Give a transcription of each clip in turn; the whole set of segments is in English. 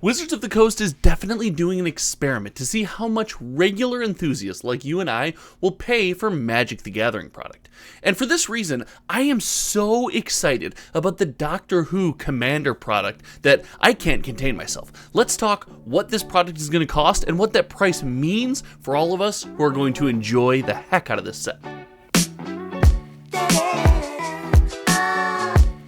Wizards of the Coast is definitely doing an experiment to see how much regular enthusiasts like you and I will pay for Magic the Gathering product. And for this reason, I am so excited about the Doctor Who Commander product that I can't contain myself. Let's talk what this product is going to cost and what that price means for all of us who are going to enjoy the heck out of this set.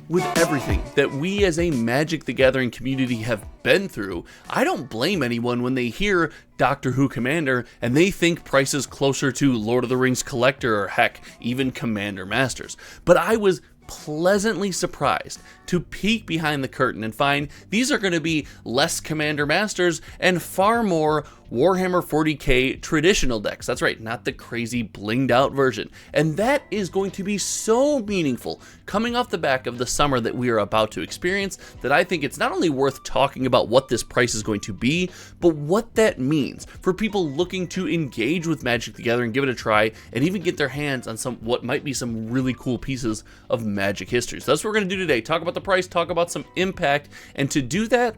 With everything that we as a Magic the Gathering community have been through, I don't blame anyone when they hear Doctor Who Commander and they think prices closer to Lord of the Rings Collector or heck, even Commander Masters. But I was pleasantly surprised to peek behind the curtain and find these are going to be less Commander Masters and far more Warhammer 40k traditional decks. That's right, not the crazy blinged out version. And that is going to be so meaningful coming off the back of the summer that we are about to experience that I think it's not only worth talking about what this price is going to be, but what that means for people looking to engage with Magic the Gathering, give it a try, and even get their hands on some what might be some really cool pieces of Magic history. So that's what we're going to do today. Talk about the price, talk about some impact, and to do that,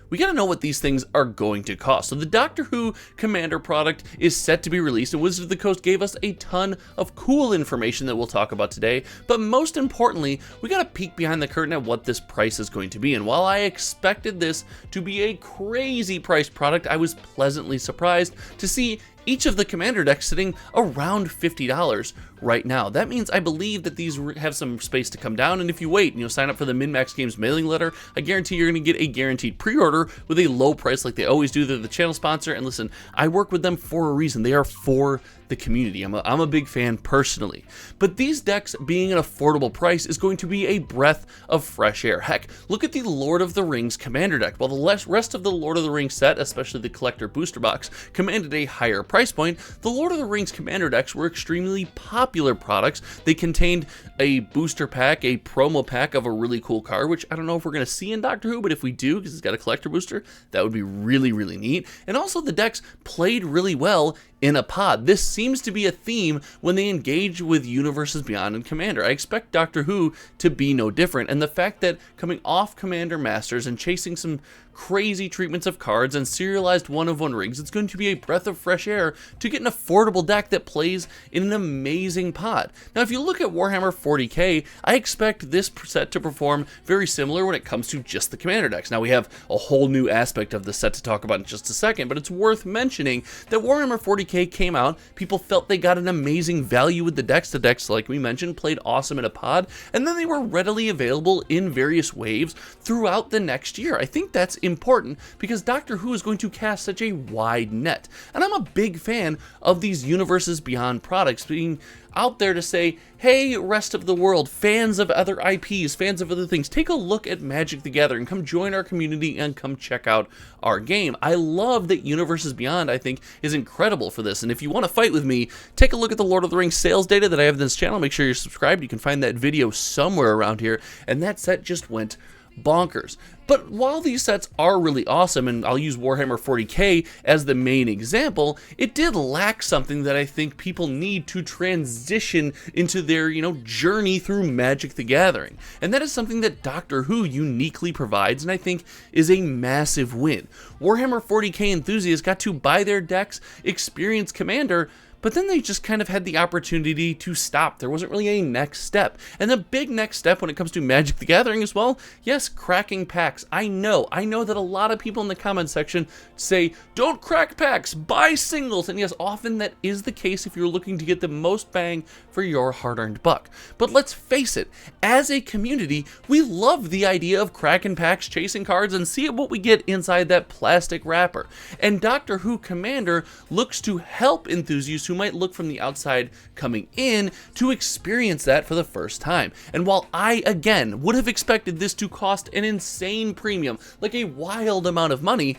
we gotta know what these things are going to cost. So the Doctor Who Commander product is set to be released, and Wizards of the Coast gave us a ton of cool information that we'll talk about today. But most importantly, we gotta peek behind the curtain at what this price is going to be. And while I expected this to be a crazy priced product, I was pleasantly surprised to see each of the Commander decks sitting around $50 right now. That means I believe that these have some space to come down, and if you wait and sign up for the Min-Max Games mailing letter, I guarantee you're going to get a guaranteed pre-order with a low price like they always do. They're the channel sponsor, and listen, I work with them for a reason. They are for the community. I'm a big fan personally. But these decks being an affordable price is going to be a breath of fresh air. Heck, look at the Lord of the Rings Commander deck. While the rest of the Lord of the Rings set, especially the Collector Booster Box, commanded a higher price point, the Lord of the Rings Commander decks were extremely popular products. They contained a booster pack, a promo pack of a really cool card, which I don't know if we're going to see in Doctor Who, but if we do, because it's got a collector booster, that would be really, really neat. And also the decks played really well in a pod. This seems to be a theme when they engage with Universes Beyond and Commander. I expect Doctor Who to be no different, and the fact that coming off Commander Masters and chasing some crazy treatments of cards and serialized one-of-one rigs, it's going to be a breath of fresh air to get an affordable deck that plays in an amazing pod. Now, if you look at Warhammer 40k, I expect this set to perform very similar when it comes to just the Commander decks. Now, we have a whole new aspect of the set to talk about in just a second, but it's worth mentioning that Warhammer 40k came out, people felt they got an amazing value with the decks. The decks, like we mentioned, played awesome in a pod, and then they were readily available in various waves throughout the next year. I think that's important because Doctor Who is going to cast such a wide net, and I'm a big fan of these Universes Beyond products being out there to say, hey, rest of the world, fans of other IPs, fans of other things, take a look at Magic the Gathering, come join our community and come check out our game. I love that Universes Beyond, I think, is incredible for this, and if you want to fight with me, take a look at the Lord of the Rings sales data that I have in this channel. Make sure you're subscribed. You can find that video somewhere around here, and that set just went bonkers. But while these sets are really awesome, and I'll use Warhammer 40k as the main example, it did lack something that I think people need to transition into their, journey through Magic the Gathering. And that is something that Doctor Who uniquely provides, and I think is a massive win. Warhammer 40k enthusiasts got to buy their decks, experience Commander, but then they just kind of had the opportunity to stop. There wasn't really a next step. And the big next step when it comes to Magic the Gathering as well, yes, cracking packs. I know that a lot of people in the comment section say, don't crack packs, buy singles. And yes, often that is the case if you're looking to get the most bang for your hard-earned buck. But let's face it, as a community, we love the idea of cracking packs, chasing cards, and see what we get inside that plastic wrapper. And Doctor Who Commander looks to help enthusiasts who might look from the outside coming in to experience that for the first time. And while I, again, would have expected this to cost an insane premium, like a wild amount of money,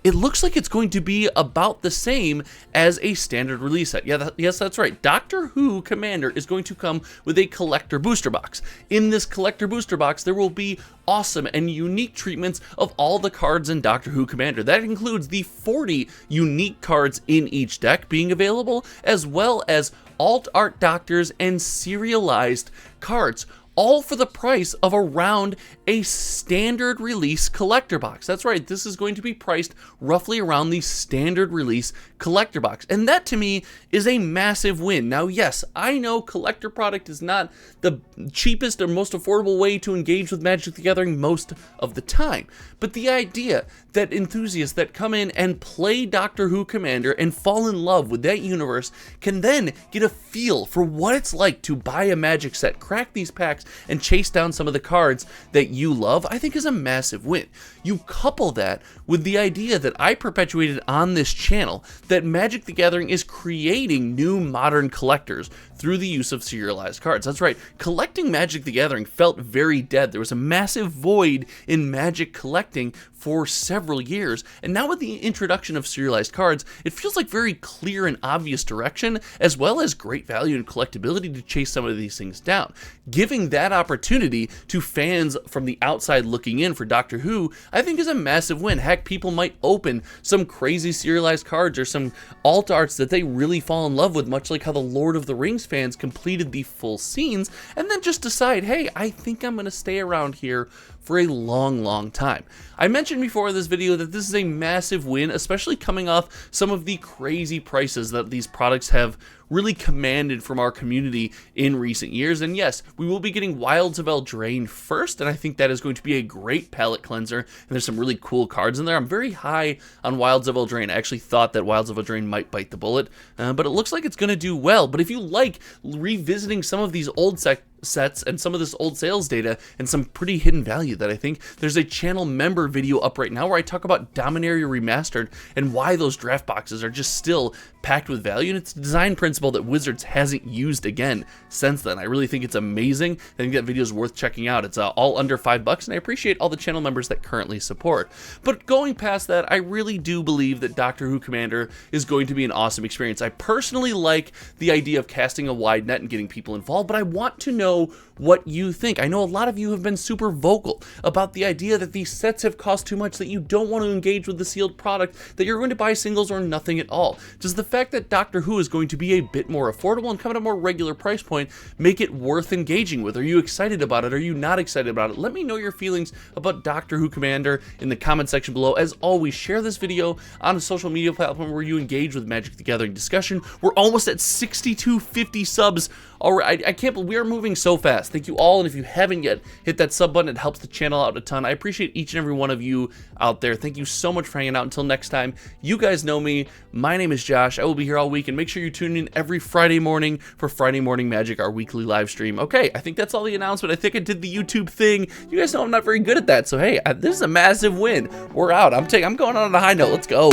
it looks like it's going to be about the same as a standard release set. Yes, that's right. Doctor Who Commander is going to come with a collector booster box. In this collector booster box, there will be awesome and unique treatments of all the cards in Doctor Who Commander. That includes the 40 unique cards in each deck being available, as well as alt art doctors and serialized cards. all for the price of around a standard release collector box. That's right, this is going to be priced roughly around the standard release collector box. And that to me is a massive win. Now, yes, I know collector product is not the cheapest or most affordable way to engage with Magic the Gathering most of the time. But the idea that enthusiasts that come in and play Doctor Who Commander and fall in love with that universe can then get a feel for what it's like to buy a Magic set, crack these packs, and chase down some of the cards that you love, I think is a massive win. You couple that with the idea that I perpetuated on this channel that Magic the Gathering is creating new modern collectors through the use of serialized cards. That's right, collecting Magic the Gathering felt very dead. There was a massive void in Magic collecting for several years, and now with the introduction of serialized cards, it feels like very clear and obvious direction, as well as great value and collectability to chase some of these things down. Giving that opportunity to fans from the outside looking in for Doctor Who, I think is a massive win. Heck, people might open some crazy serialized cards or some alt arts that they really fall in love with, much like how the Lord of the Rings fans completed the full scenes, and then just decide, hey, I think I'm going to stay around here for a long time. I mentioned before in this video that this is a massive win, especially coming off some of the crazy prices that these products have really commanded from our community in recent years. And yes, we will be getting Wilds of Eldraine first, and I think that is going to be a great palette cleanser, and there's some really cool cards in there. I'm very high on Wilds of Eldraine. I actually thought that Wilds of Eldraine might bite the bullet, but it looks like it's going to do well. But if you like revisiting some of these old sets and some of this old sales data and some pretty hidden value that I think, there's a channel member video up right now where I talk about Dominaria Remastered and why those draft boxes are just still packed with value, and it's a design principle that Wizards hasn't used again since then. I really think it's amazing. I think that video is worth checking out. It's all under $5, and I appreciate all the channel members that currently support. But going past that, I really do believe that Doctor Who Commander is going to be an awesome experience. I personally like the idea of casting a wide net and getting people involved, but I want to know what you think. I know a lot of you have been super vocal about the idea that these sets have cost too much, that you don't want to engage with the sealed product, that you're going to buy singles or nothing at all. Does the fact that Doctor Who is going to be a bit more affordable and come at a more regular price point make it worth engaging with? Are you excited about it? Are you not excited about it? Let me know your feelings about Doctor Who Commander in the comment section below. As always, share this video on a social media platform where you engage with Magic the Gathering discussion. We're almost at 6,250 subs already. I can't believe we are moving so fast. Thank you all, and if you haven't yet, hit that sub button. It helps the channel out a ton. I appreciate each and every one of you out there. Thank you so much for hanging out. Until next time, you guys know me. My name is Josh. I will be here all week, and make sure you tune in every Friday morning for Friday Morning Magic, our weekly live stream. Okay, I think that's all the announcement. I think I did the YouTube thing. You guys know I'm not very good at that, so hey, this is a massive win. We're out. I'm going on a high note. Let's go.